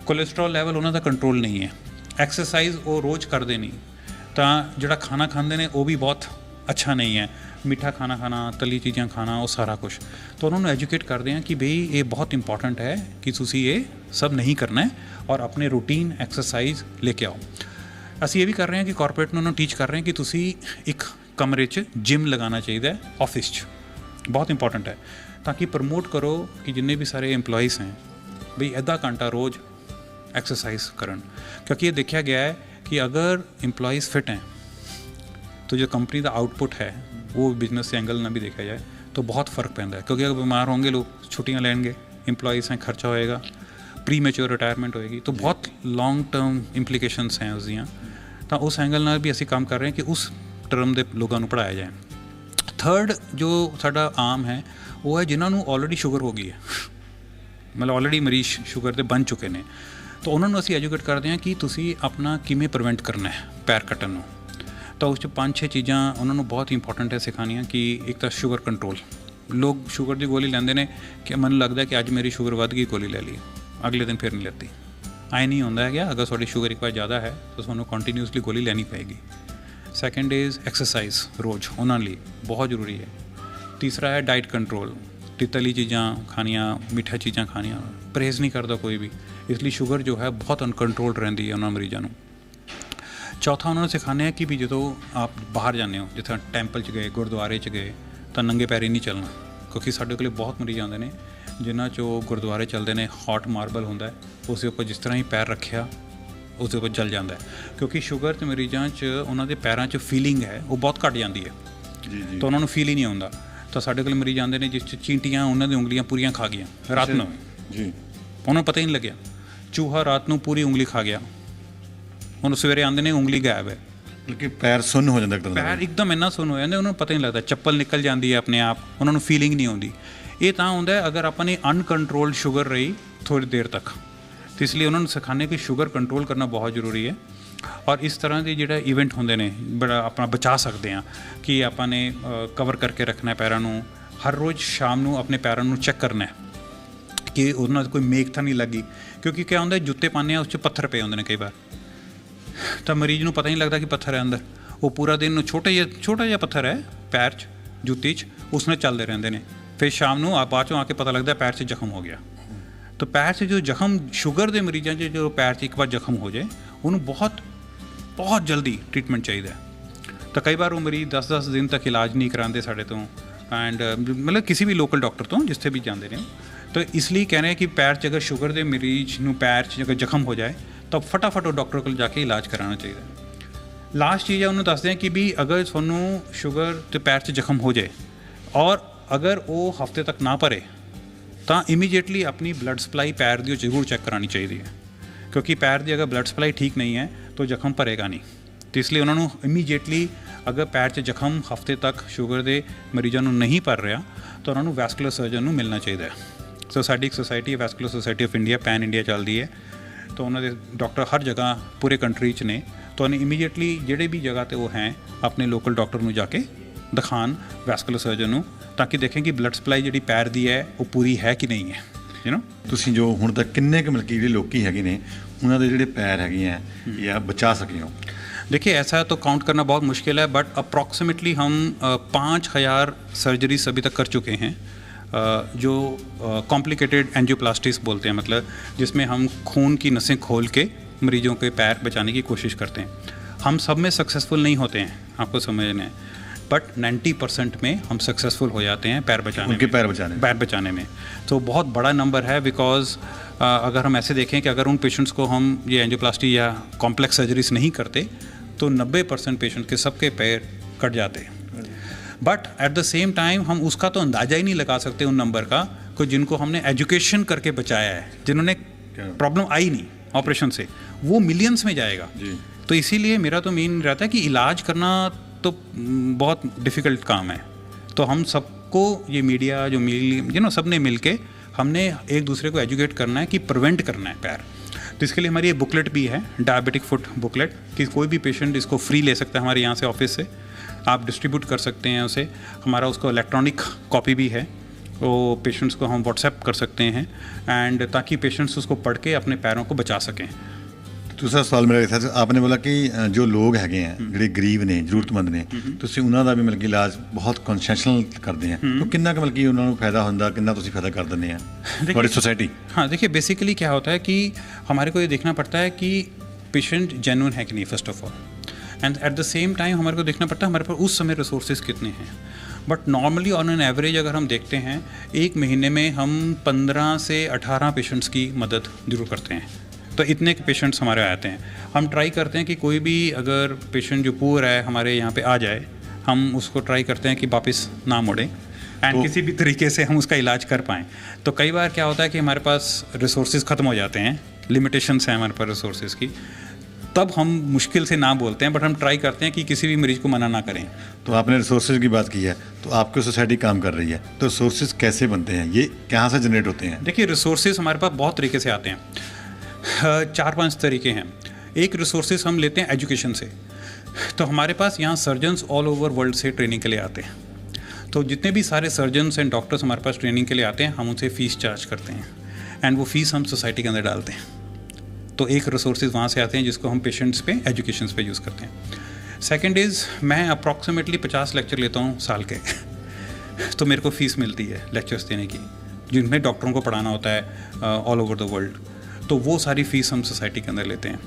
ਕੋਲੇਸਟਰੋਲ ਲੈਵਲ ਉਹਨਾਂ ਦਾ ਕੰਟਰੋਲ ਨਹੀਂ ਹੈ, ਐਕਸਰਸਾਈਜ਼ ਉਹ ਰੋਜ਼ ਕਰਦੇ ਨਹੀਂ, ਤਾਂ ਜਿਹੜਾ ਖਾਣਾ ਖਾਂਦੇ ਨੇ ਉਹ ਵੀ ਬਹੁਤ ਅੱਛਾ ਨਹੀਂ ਹੈ, ਮਿੱਠਾ ਖਾਣਾ ਖਾਣਾ, ਤਲੀ ਚੀਜ਼ਾਂ ਖਾਣਾ, ਉਹ ਸਾਰਾ ਕੁਛ। ਤਾਂ ਉਹਨਾਂ ਨੂੰ ਐਜੂਕੇਟ ਕਰਦੇ ਹਾਂ ਕਿ ਬਈ ਇਹ ਬਹੁਤ ਇੰਪੋਰਟੈਂਟ ਹੈ ਕਿ ਤੁਸੀਂ ਇਹ ਸਭ ਨਹੀਂ ਕਰਨਾ ਹੈ ਔਰ ਆਪਣੇ ਰੂਟੀਨ ਐਕਸਰਸਾਈਜ਼ ਲੈ ਕੇ ਆਓ। ਅਸੀਂ ਇਹ ਵੀ ਕਰ ਰਹੇ ਹਾਂ ਕਿ ਕਾਰਪੋਰੇਟ ਨੂੰ ਉਹਨਾਂ ਨੂੰ ਟੀਚ ਕਰ ਰਹੇ ਹਾਂ ਕਿ ਤੁਸੀਂ ਇੱਕ ਕਮਰੇ 'ਚ ਜਿਮ ਲਗਾਉਣਾ ਚਾਹੀਦਾ ਹੈ ਆਫਿਸ 'ਚ, ਬਹੁਤ ਇੰਪੋਰਟੈਂਟ ਹੈ, ਤਾਂ ਕਿ ਪ੍ਰਮੋਟ ਕਰੋ ਕਿ ਜਿੰਨੇ ਵੀ ਸਾਰੇ EMPLOYEES हैं ਬਈ ਅੱਧਾ ਘੰਟਾ ਰੋਜ਼ एक्सरसाइज करन। क्योंकि ये देखा गया है कि अगर एम्प्लॉयज़ फिट हैं तो जो कंपनी का आउटपुट है वो बिजनेस के एंगल ना भी देखा जाए तो बहुत फ़र्क पैंदा है। क्योंकि अगर बीमार होंगे लोग छुट्टियां लेंगे, एम्प्लॉयज़ हैं, खर्चा होएगा, प्री मैच्योर रिटायरमेंट होएगी, तो बहुत लॉन्ग टर्म इंप्लीकेशनस हैं उसदियां। तो उस एंगल नाल भी असी काम कर रहे हैं कि उस टर्म के लोगों को पढ़ाया जाए। थर्ड जो साडा आम है वो है जिन्होंने ऑलरेडी शुगर हो गई है, मतलब ऑलरेडी मरीज शुगर के बन चुके हैं, तो उन्होंने असी एजुकेट करते हैं कि तुसी अपना किमें प्रिवेंट करना है पैर कट्टन नूं। तो उस 5-6 चीज़ां उन्होंने बहुत इंपॉर्टेंट है सिखानियां कि एक तो शुगर कंट्रोल, ਲੋਕ ਸ਼ੂਗਰ ਦੀ ਗੋਲੀ ਲੈਂਦੇ ਨੇ ਕਿ ਮੈਨੂੰ ਲੱਗਦਾ ਕਿ ਅੱਜ ਮੇਰੀ ਸ਼ੂਗਰ ਵੱਧ ਗਈ, ਗੋਲੀ ਲੈ ਲਈ, ਅਗਲੇ ਦਿਨ ਫਿਰ ਨਹੀਂ ਲੈਤੀ। ਐਂ ਨਹੀਂ ਹੁੰਦਾ ਹੈਗਾ। ਅਗਰ ਤੁਹਾਡੀ ਸ਼ੂਗਰ ਇੱਕ ਵਾਰ ਜ਼ਿਆਦਾ ਹੈ ਤਾਂ ਤੁਹਾਨੂੰ ਕੰਟੀਨਿਊਸਲੀ ਗੋਲੀ ਲੈਣੀ ਪਏਗੀ। ਸੈਕੰਡ ਇਜ਼ ਐਕਸਰਸਾਈਜ਼, ਰੋਜ਼ ਉਹਨਾਂ ਲਈ ਬਹੁਤ ਜ਼ਰੂਰੀ ਹੈ। ਤੀਸਰਾ ਹੈ ਡਾਈਟ ਕੰਟਰੋਲ, ਤਲੀ ਚੀਜ਼ਾਂ ਖਾਣੀਆਂ, ਮਿੱਠਾ ਚੀਜ਼ਾਂ ਖਾਣੀਆਂ ਪਰਹੇਜ਼ ਨਹੀਂ ਕਰਦਾ ਕੋਈ ਵੀ, ਇਸ ਲਈ ਸ਼ੂਗਰ ਜੋ ਹੈ ਬਹੁਤ ਅਨਕੰਟਰੋਲਡ ਰਹਿੰਦੀ ਹੈ ਉਹਨਾਂ ਮਰੀਜ਼ਾਂ ਨੂੰ। ਚੌਥਾ ਉਹਨਾਂ ਨੂੰ ਸਿਖਾਉਂਦੇ ਹਾਂ ਕਿ ਵੀ ਜਦੋਂ ਆਪ ਬਾਹਰ ਜਾਂਦੇ ਹੋ, ਜਿੱਥੇ ਟੈਂਪਲ 'ਚ ਗਏ, ਗੁਰਦੁਆਰੇ 'ਚ ਗਏ, ਤਾਂ ਨੰਗੇ ਪੈਰੀ ਨਹੀਂ ਚੱਲਣਾ, ਕਿਉਂਕਿ ਸਾਡੇ ਕੋਲ ਬਹੁਤ ਮਰੀਜ਼ ਆਉਂਦੇ ਨੇ ਜਿਨ੍ਹਾਂ 'ਚੋਂ ਗੁਰਦੁਆਰੇ ਚੱਲਦੇ ਨੇ, ਹੌਟ ਮਾਰਬਲ ਹੁੰਦਾ, ਉਸ ਦੇ ਉੱਪਰ ਜਿਸ ਤਰ੍ਹਾਂ ਹੀ ਪੈਰ ਰੱਖਿਆ ਉਸ ਦੇ ਉੱਪਰ ਜਲ ਜਾਂਦਾ ਹੈ, ਕਿਉਂਕਿ ਸ਼ੂਗਰ 'ਚ ਮਰੀਜ਼ਾਂ 'ਚ ਉਹਨਾਂ ਦੇ ਪੈਰਾਂ 'ਚ ਫੀਲਿੰਗ ਹੈ ਉਹ ਬਹੁਤ ਘੱਟ ਜਾਂਦੀ ਹੈ ਜੀ ਜੀ, ਤਾਂ ਉਹਨਾਂ ਨੂੰ ਫੀਲ ਹੀ ਨਹੀਂ ਹੁੰਦਾ। ਤਾਂ ਸਾਡੇ ਕੋਲ ਮਰੀਜ਼ ਆਉਂਦੇ ਨੇ ਜਿਸ 'ਚ ਚੀਂਟੀਆਂ ਉਹਨਾਂ ਦੀ ਉਂਗਲੀਆਂ ਪੂਰੀਆਂ ਖਾ ਗਈਆਂ ਰਾਤ ਨੂੰ ਜੀ, ਉਹਨਾਂ ਨੂੰ ਪਤਾ ਹੀ ਨਹੀਂ ਲੱਗਿਆ। ਚੂਹਾ ਰਾਤ ਨੂੰ ਪੂਰੀ ਉਂਗਲੀ ਖਾ ਗਿਆ, ਉਹਨੂੰ ਸਵੇਰੇ ਆਉਂਦੇ ਨੇ ਉਂਗਲੀ ਗਾਇਬ ਹੈ, ਬਲਕਿ ਪੈਰ ਸੁੰਨ ਹੋ ਜਾਂਦਾ, ਪੈਰ ਇੱਕਦਮ ਇੰਨਾ ਸੁੰਨ ਹੋ ਜਾਂਦੇ ਉਹਨਾਂ ਨੂੰ ਪਤਾ ਹੀ ਨਹੀਂ ਲੱਗਦਾ, ਚੱਪਲ ਨਿਕਲ ਜਾਂਦੀ ਹੈ ਆਪਣੇ ਆਪ, ਉਹਨਾਂ ਨੂੰ ਫੀਲਿੰਗ ਨਹੀਂ ਆਉਂਦੀ। ਇਹ ਤਾਂ ਹੁੰਦਾ ਅਗਰ ਆਪਾਂ ਨੇ ਅਨਕੰਟਰੋਲਡ ਸ਼ੂਗਰ ਰਹੀ ਥੋੜ੍ਹੀ ਦੇਰ ਤੱਕ, ਤੇ ਇਸ ਲਈ ਉਹਨਾਂ ਨੂੰ ਸਿਖਾਉਂਦੇ ਕਿ ਸ਼ੂਗਰ ਕੰਟਰੋਲ ਕਰਨਾ ਬਹੁਤ ਜ਼ਰੂਰੀ ਹੈ। ਔਰ ਇਸ ਤਰ੍ਹਾਂ ਦੇ ਜਿਹੜਾ ਇਵੈਂਟ ਹੁੰਦੇ ਨੇ ਬੜਾ ਆਪਣਾ ਬਚਾ ਸਕਦੇ ਹਾਂ ਕਿ ਆਪਾਂ ਨੇ ਕਵਰ ਕਰਕੇ ਰੱਖਣਾ ਪੈਰਾਂ ਨੂੰ, ਹਰ ਰੋਜ਼ ਸ਼ਾਮ ਨੂੰ ਆਪਣੇ ਪੈਰਾਂ ਨੂੰ ਚੈੱਕ ਕਰਨਾ ਕਿ ਉਹਨਾਂ 'ਤੇ ਕੋਈ ਮੇਖ ਤਾਂ ਨਹੀਂ ਲੱਗੀ, ਕਿਉਂਕਿ ਕਿਆ ਹੁੰਦਾ ਜੁੱਤੇ ਪਾਉਂਦੇ ਆ ਉਸ 'ਚ ਪੱਥਰ ਪਏ ਹੁੰਦੇ ਨੇ ਕਈ ਵਾਰ, ਤਾਂ ਮਰੀਜ਼ ਨੂੰ ਪਤਾ ਨਹੀਂ ਲੱਗਦਾ ਕਿ ਪੱਥਰ ਹੈ ਅੰਦਰ, ਉਹ ਪੂਰਾ ਦਿਨ ਛੋਟਾ ਜਿਹਾ ਪੱਥਰ ਹੈ ਪੈਰ 'ਚ, ਜੁੱਤੀ 'ਚ, ਉਸ ਨਾਲ ਚੱਲਦੇ ਰਹਿੰਦੇ ਨੇ, ਫਿਰ ਸ਼ਾਮ ਨੂੰ ਬਾਅਦ 'ਚੋਂ ਆ ਕੇ ਪਤਾ ਲੱਗਦਾ ਪੈਰ 'ਚ ਜ਼ਖਮ ਹੋ ਗਿਆ। ਤਾਂ ਪੈਰ 'ਚ ਜੋ ਜ਼ਖਮ ਸ਼ੂਗਰ ਦੇ ਮਰੀਜ਼ਾਂ 'ਚ ਜੋ ਪੈਰ 'ਚ ਇੱਕ ਵਾਰ ਜ਼ਖਮ ਹੋ ਜਾਏ ਉਹਨੂੰ ਬਹੁਤ ਜਲਦੀ ਟ੍ਰੀਟਮੈਂਟ ਚਾਹੀਦਾ ਹੈ। ਤਾਂ ਕਈ ਵਾਰ ਉਹ ਮਰੀਜ਼ 10-10 ਦਿਨ ਤੱਕ ਇਲਾਜ ਨਹੀਂ ਕਰਾਉਂਦੇ ਸਾਡੇ ਤੋਂ, ਐਂਡ ਮਤਲਬ ਕਿਸੇ ਵੀ ਲੋਕਲ ਡਾਕਟਰ ਤੋਂ ਜਿੱਥੇ ਵੀ ਜਾਂਦੇ ਨੇ। ਤਾਂ ਇਸ ਲਈ ਕਹਿ ਰਹੇ ਕਿ ਪੈਰ 'ਚ ਅਗਰ ਸ਼ੂਗਰ ਦੇ ਮਰੀਜ਼ ਨੂੰ ਪੈਰ 'ਚ ਅਗਰ ਜ਼ਖਮ ਹੋ ਜਾਏ ਤਾਂ ਫਟਾਫਟ ਉਹ ਡਾਕਟਰ ਕੋਲ ਜਾ ਕੇ ਇਲਾਜ ਕਰਾਉਣਾ ਚਾਹੀਦਾ। ਲਾਸਟ ਚੀਜ਼ ਹੈ ਉਹਨੂੰ ਦੱਸਦੇ ਹਾਂ ਕਿ ਵੀ ਅਗਰ ਤੁਹਾਨੂੰ ਸ਼ੂਗਰ ਤੇ ਪੈਰ 'ਚ ਜ਼ਖਮ ਹੋ ਜਾਏ ਔਰ ਅਗਰ ਉਹ ਹਫਤੇ ਤੱਕ ਨਾ ਭਰੇ ਤਾਂ ਇਮੀਡੀਏਟਲੀ ਆਪਣੀ ਬਲੱਡ ਸਪਲਾਈ ਪੈਰ ਦੀ ਉਹ ਜ਼ਰੂਰ ਚੈੱਕ ਕਰਾਉਣੀ ਚਾਹੀਦੀ ਹੈ, ਕਿਉਂਕਿ ਪੈਰ ਦੀ ਅਗਰ ਬਲੱਡ ਸਪਲਾਈ ਠੀਕ ਨਹੀਂ ਹੈ ਤਾਂ ਜ਼ਖਮ ਭਰੇਗਾ ਨਹੀਂ। ਅਤੇ ਇਸ ਲਈ ਉਹਨਾਂ ਨੂੰ ਇਮੀਡੀਏਟਲੀ ਅਗਰ ਪੈਰ 'ਚ ਜ਼ਖਮ ਹਫਤੇ ਤੱਕ ਸ਼ੂਗਰ ਦੇ ਮਰੀਜ਼ਾਂ ਨੂੰ ਨਹੀਂ ਭਰ ਰਿਹਾ ਤਾਂ ਉਹਨਾਂ ਨੂੰ ਵੈਸਕੂਲਰ ਸਰਜਨ ਨੂੰ ਮਿਲਣਾ ਚਾਹੀਦਾ ਹੈ। ਸੋ ਸਾਡੀ ਇੱਕ ਸੋਸਾਇਟੀ ਹੈ vascular society of India, pan India ਚੱਲਦੀ ਹੈ, ਤਾਂ ਉਹਨਾਂ ਦੇ ਡਾਕਟਰ ਹਰ ਜਗ੍ਹਾ ਪੂਰੇ ਕੰਟਰੀ 'ਚ ਨੇ, ਤਾਂ ਉਹਨੇ ਇਮੀਡੀਏਟਲੀ ਜਿਹੜੇ ਵੀ ਜਗ੍ਹਾ 'ਤੇ ਉਹ ਹੈ ਆਪਣੇ ਲੋਕਲ ਡਾਕਟਰ ਨੂੰ ਜਾ ਕੇ ਦਿਖਾਉਣ ਵੈਸਕੂਲਰ ਸਰਜਨ ਨੂੰ, ਤਾਂ ਕਿ ਦੇਖੇਂ ਕਿ ਬਲੱਡ ਸਪਲਾਈ ਜਿਹੜੀ ਪੈਰ ਦੀ ਹੈ ਉਹ ਪੂਰੀ ਹੈ ਕਿ ਨਹੀਂ ਹੈ। ਤੁਸੀਂ ਜੋ ਹੁਣ ਤੱਕ ਕਿੰਨੇ ਕੁ ਮਤਲਬ ਕਿ ਜਿਹੜੇ ਲੋਕੀ ਹੈਗੇ ਨੇ ਉਹਨਾਂ ਦੇ ਜਿਹੜੇ पैर हैगे हैं या बचा सके हो? देखिए ऐसा तो काउंट करना बहुत मुश्किल है, बट अप्रॉक्सीमेटली हम 5000 सर्जरीज अभी तक कर चुके हैं, जो कॉम्प्लिकेटेड एंजियोप्लास्टीज बोलते हैं, मतलब जिसमें हम खून की नसें खोल के मरीजों के पैर बचाने की कोशिश करते हैं। हम सब में सक्सेसफुल नहीं होते हैं, आपको समझना है, बट 90% में हम सक्सेसफुल हो जाते हैं पैर बचाने, उनके पैर बचाने में। तो बहुत बड़ा नंबर है, बिकॉज अगर हम ऐसे देखें कि अगर उन पेशेंट्स को हम ये एंजियोप्लास्टी या कॉम्प्लेक्स सर्जरीज नहीं करते तो 90% पेशेंट के सबके पैर कट जाते हैं। But at the same time हम उसका तो अंदाज़ा ही नहीं लगा सकते उन नंबर का, कि जिनको हमने एजुकेशन करके बचाया है, जिन्होंने प्रॉब्लम आई नहीं ऑपरेशन से, वो मिलियंस में जाएगा जी। तो इसीलिए मेरा तो मेन रहता है कि इलाज करना तो बहुत डिफ़िकल्ट काम है, तो हम सबको ये मीडिया जो सब ने मिल के हमने एक दूसरे को एजुकेट करना है कि प्रिवेंट करना है पैर। तो इसके लिए हमारी ये बुकलेट भी है, डायबिटिक फुट बुकलेट, कि कोई भी पेशेंट इसको फ्री ले सकता है हमारे यहाँ से ऑफिस से, आप डिस्ट्रीब्यूट कर सकते हैं उसे। हमारा उसको इलेक्ट्रॉनिक कॉपी भी है, वो पेशेंट्स को हम व्हाट्सएप कर सकते हैं, एंड ताकि पेशेंट्स उसको पढ़ के अपने पैरों को बचा सकें। दूसरा सवाल मेरा ये था, आपने बोला कि जो लोग हैगे हैं ਜਿਹੜੇ ਗਰੀਬ ਨੇ ਜ਼ਰੂਰਤਮੰਦ ਨੇ ਤੁਸੀਂ ਉਹਨਾਂ ਦਾ ਵੀ ਮਤਲਬ ਕਿ ਇਲਾਜ ਬਹੁਤ ਕਨਸੈਸ਼ਨਲ ਕਰਦੇ हैं, तो कितना का मतलब कि ਉਹਨਾਂ ਨੂੰ ਫਾਇਦਾ ਹੁੰਦਾ, ਕਿੰਨਾ ਤੁਸੀਂ ਫਾਇਦਾ ਕਰ ਦਿੰਦੇ ਆ ਤੁਹਾਡੀ सोसाइटी? हाँ देखिए, बेसिकली क्या होता है कि हमारे को ये देखना पड़ता है कि पेशेंट जेन्युइन है कि नहीं first of all, and at the same time हमारे को देखना पड़ता है हमारे पास उस समय रिसोर्सेज कितने हैं। But normally on an average अगर हम देखते हैं एक महीने में हम 15 से 18 पेशेंट्स की मदद जरूर करते हैं, तो इतने के पेशेंट्स हमारे आते हैं। हम ट्राई करते हैं कि कोई भी अगर पेशेंट जो पुअर है हमारे यहाँ पे आ जाए, हम उसको ट्राई करते हैं कि वापस ना मुड़े, एंड किसी भी तरीके से हम उसका इलाज कर पाएँ। तो कई बार क्या होता है कि हमारे पास रिसोर्सेज ख़त्म हो जाते हैं, लिमिटेशंस हैं हमारे पास रिसोर्सेज की, तब हम मुश्किल से ना बोलते हैं, बट हम ट्राई करते हैं कि किसी भी मरीज़ को मना ना करें। तो आपने रिसोर्सेज की बात की है, तो आपकी सोसाइटी काम कर रही है, तो रिसोर्सेज कैसे बनते हैं, ये कहाँ से जनरेट होते हैं? देखिए, रिसोर्सेज हमारे पास बहुत तरीके से आते हैं, 4-5 तरीके हैं। एक रिसोर्सेज हम लेते हैं एजुकेशन से, तो हमारे पास यहाँ सर्जन्स ऑल ओवर वर्ल्ड से ट्रेनिंग के लिए आते हैं, तो जितने भी सारे सर्जन्स एंड डॉक्टर्स हमारे पास ट्रेनिंग के लिए आते हैं, हम उनसे फ़ीस चार्ज करते हैं एंड वो फ़ीस हम सोसाइटी के अंदर डालते हैं। तो एक रिसोर्सेज वहाँ से आते हैं जिसको हम पेशेंट्स पे एजुकेशन पे यूज़ करते हैं। सेकंड इज़ मैं अप्रॉक्सीमेटली 50 लेक्चर लेता हूँ साल के तो मेरे को फ़ीस मिलती है लेक्चर्स देने की, जिनमें डॉक्टरों को पढ़ाना होता है ऑल ओवर द वर्ल्ड। तो वो सारी फ़ीस हम सोसाइटी के अंदर लेते हैं।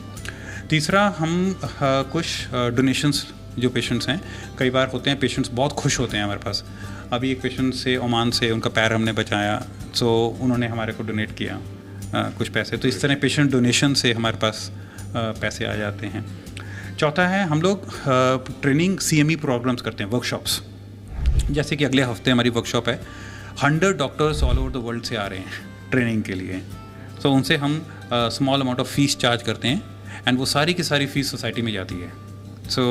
तीसरा, हम कुछ डोनेशंस जो पेशेंट्स हैं, कई बार होते हैं पेशेंट्स बहुत खुश होते हैं हमारे पास। अभी एक पेशेंट से ओमान से उनका पैर हमने बचाया, सो उन्होंने हमारे को डोनेट किया कुछ पैसे। तो इस तरह पेशेंट डोनेशन से हमारे पास पैसे आ जाते हैं। चौथा है, हम लोग ट्रेनिंग CME प्रोग्राम्स करते हैं, वर्कशॉप्स। जैसे कि अगले हफ्ते हमारी वर्कशॉप है, 100 doctors all over the world से आ रहे हैं ट्रेनिंग के लिए। तो उनसे हम small amount of fees charge करते हैं एंड वो सारी की सारी फ़ीस सोसाइटी में जाती है। सो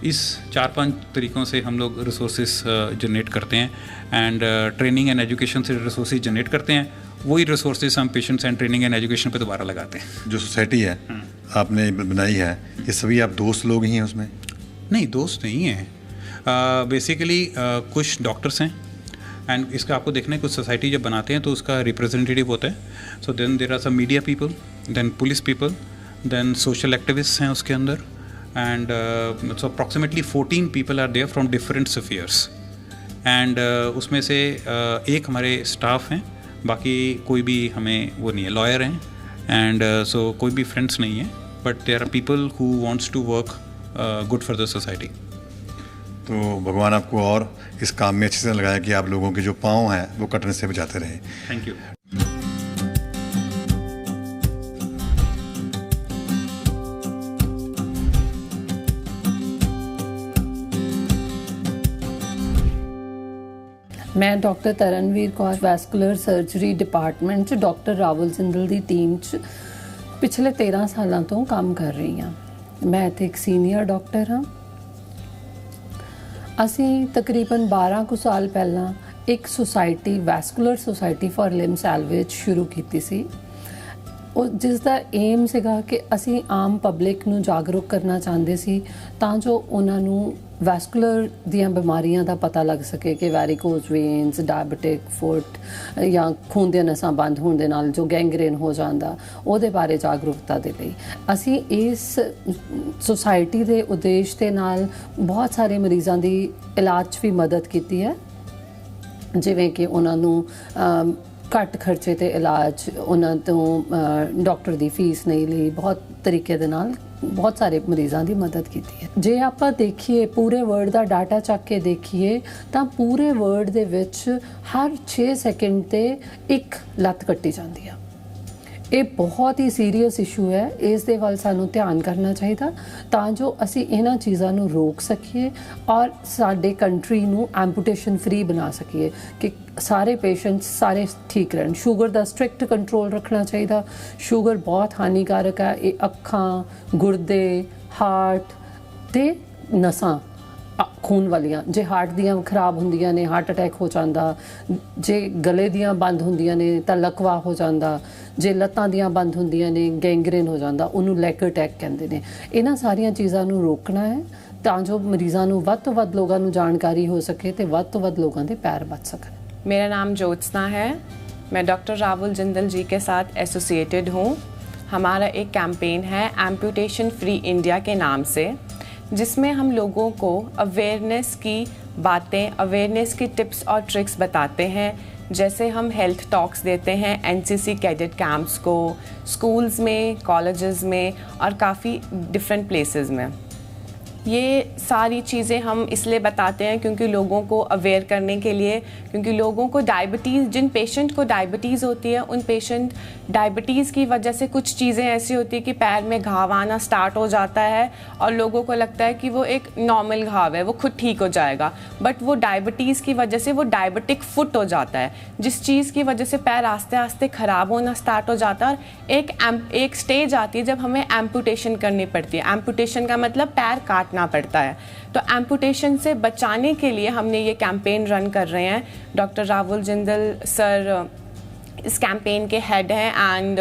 इस 4-5 तरीक़ों से हम लोग रिसोर्सेज जनरेट करते हैं एंड ट्रेनिंग एंड एजुकेशन से रिसोर्सेज जनरेट करते हैं। वही रिसोर्सेज हम patients and training and education पे दोबारा लगाते हैं। जो सोसाइटी है आपने बनाई है, ये सभी आप दोस्त लोग ही हैं उसमें? नहीं, दोस्त नहीं हैं। बेसिकली कुछ डॉक्टर्स हैं एंड इसका आपको देखना है, कुछ सोसाइटी जब बनाते हैं तो उसका रिप्रेजेंटेटिव होता है। So then there are some media people, then police people, then social activist हैं उसके अंदर and so approximately 14 people are there from different spheres and उसमें से एक हमारे स्टाफ हैं, बाकी कोई भी हमें वो नहीं है, लॉयर हैं एंड सो कोई भी फ्रेंड्स नहीं है, but there are people who wants to work good for the society. तो भगवान आपको और इस काम में अच्छे से लगाया कि आप लोगों के जो पाँव हैं वो कटने से बचाते रहे। Thank you. मैं doctor Taranveer Kaur vascular surgery department 'ਚ डॉक्टर रावल जिंदल ਦੀ ਟੀਮ 'ਚ ਪਿਛਲੇ 13 ਸਾਲਾਂ ਤੋਂ ਕੰਮ ਕਰ ਰਹੀ ਹਾਂ। ਮੈਂ ਇੱਥੇ ਇੱਕ ਸੀਨੀਅਰ ਡਾਕਟਰ ਹਾਂ। ਅਸੀਂ ਤਕਰੀਬਨ 12 ਕੁ ਸਾਲ ਪਹਿਲਾਂ ਇੱਕ society vascular society for limb selvedge ਸ਼ੁਰੂ ਕੀਤੀ ਸੀ, ਉਹ ਜਿਸ ਦਾ ਏਮ ਸੀਗਾ ਕਿ ਅਸੀਂ ਆਮ ਪਬਲਿਕ ਨੂੰ ਜਾਗਰੂਕ ਕਰਨਾ ਚਾਹੁੰਦੇ ਸੀ ਤਾਂ ਜੋ ਉਹਨਾਂ ਨੂੰ ਵੈਸਕੂਲਰ ਦੀਆਂ ਬਿਮਾਰੀਆਂ ਦਾ ਪਤਾ ਲੱਗ ਸਕੇ ਕਿ ਵੈਰੀਕੋਜ਼ ਵੇਨਸ, ਡਾਇਬਟਿਕ ਫੁੱਟ ਜਾਂ ਖੂਨ ਦੀਆਂ ਨਸਾਂ ਬੰਦ ਹੋਣ ਦੇ ਨਾਲ ਜੋ ਗੈਂਗਰੇਨ ਹੋ ਜਾਂਦਾ, ਉਹਦੇ ਬਾਰੇ ਜਾਗਰੂਕਤਾ ਦੇ ਲਈ ਅਸੀਂ ਇਸ ਸੁਸਾਇਟੀ ਦੇ ਉਦੇਸ਼ ਦੇ ਨਾਲ ਬਹੁਤ ਸਾਰੇ ਮਰੀਜ਼ਾਂ ਦੀ ਇਲਾਜ 'ਚ ਵੀ ਮਦਦ ਕੀਤੀ ਹੈ, ਜਿਵੇਂ ਕਿ ਉਹਨਾਂ ਨੂੰ ਘੱਟ ਖਰਚੇ 'ਤੇ ਇਲਾਜ, ਉਹਨਾਂ ਤੋਂ ਡਾਕਟਰ ਦੀ ਫੀਸ ਨਹੀਂ ਲਈ, ਬਹੁਤ ਤਰੀਕੇ ਦੇ ਨਾਲ ਬਹੁਤ ਸਾਰੇ ਮਰੀਜ਼ਾਂ ਦੀ ਮਦਦ ਕੀਤੀ ਹੈ। ਜੇ ਆਪਾਂ ਦੇਖੀਏ ਪੂਰੇ ਵਰਲਡ ਦਾ ਡਾਟਾ ਚੱਕ ਕੇ ਦੇਖੀਏ ਤਾਂ ਪੂਰੇ ਵਰਲਡ ਦੇ ਵਿੱਚ ਹਰ 6 ਸੈਕਿੰਡ 'ਤੇ ਇੱਕ ਲੱਤ ਕੱਟੀ ਜਾਂਦੀ ਆ। ਇਹ ਬਹੁਤ ਹੀ ਸੀਰੀਅਸ ਇਸ਼ੂ ਹੈ, ਇਸ ਦੇ ਵੱਲ ਸਾਨੂੰ ਧਿਆਨ ਕਰਨਾ ਚਾਹੀਦਾ ਤਾਂ ਜੋ ਅਸੀਂ ਇਹਨਾਂ ਚੀਜ਼ਾਂ ਨੂੰ ਰੋਕ ਸਕੀਏ ਔਰ ਸਾਡੇ ਕੰਟਰੀ ਨੂੰ ਐਂਪੂਟੇਸ਼ਨ ਫ੍ਰੀ ਬਣਾ ਸਕੀਏ ਕਿ ਸਾਰੇ ਪੇਸ਼ੈਂਟਸ ਸਾਰੇ ਠੀਕ ਰਹਿਣ। ਸ਼ੂਗਰ ਦਾ ਸਟ੍ਰਿਕਟ ਕੰਟਰੋਲ ਰੱਖਣਾ ਚਾਹੀਦਾ। ਸ਼ੂਗਰ ਬਹੁਤ ਹਾਨੀਕਾਰਕ ਹੈ। ਇਹ ਅੱਖਾਂ, ਗੁਰਦੇ, ਹਾਰਟ ਤੇ ਨਸਾਂ खून वालियां, जे हार्ट दियां खराब होंदियां ने हार्ट अटैक हो जाता, जे गले दियां बंद होंदियां ने तां लकवा हो जाता, जे लत्तां दियां बंद होंदियां ने गैंगरेन हो जाता, उन्होंने लैग अटैक कहते हैं। इन्हां सारियां चीज़ां नूं रोकना है तां जो मरीज़ां नूं वध तो वध लोगों नूं जानकारी हो सके ते वध तो वध लोगों के पैर बच सकन। मेरा नाम ज्योत्सना है, मैं डॉक्टर रावल जिंदल जी के साथ एसोसिएटेड हूँ। हमारा एक कैंपेन है एम्पूटेशन फ्री इंडिया के नाम से, जिसमें हम लोगों को अवेयरनेस की बातें, अवेयरनेस की टिप्स और ट्रिक्स बताते हैं। जैसे हम हेल्थ टॉक्स देते हैं एनसीसी कैडेट कैंप्स को, स्कूल्स में, कॉलेजेस में और काफ़ी डिफरेंट प्लेसेस में। ये सारी चीज़ें हम इसलिए बताते हैं क्योंकि लोगों को अवेयर करने के लिए, क्योंकि लोगों को डायबिटीज़, जिन पेशेंट को डायबिटीज़ होती है उन पेशेंट डायबिटीज़ की वजह से कुछ चीज़ें ऐसी होती है कि पैर में घाव आना स्टार्ट हो जाता है और लोगों को लगता है कि वो एक नॉर्मल घाव है, वो खुद ठीक हो जाएगा, बट वो डायबिटीज़ की वजह से वो डायबिटिक फुट हो जाता है, जिस चीज़ की वजह से पैर आस्ते आस्ते ख़राब होना स्टार्ट हो जाता है और एक स्टेज आती है जब हमें एम्पूटेशन करनी पड़ती है। एम्पूटेशन का मतलब पैर काटना पड़ता है। तो एम्पूटेशन से बचाने के लिए हमने ये कैंपेन रन कर रहे हैं। डॉक्टर रावल जिंदल सर इस कैंपेन के हेड हैं एंड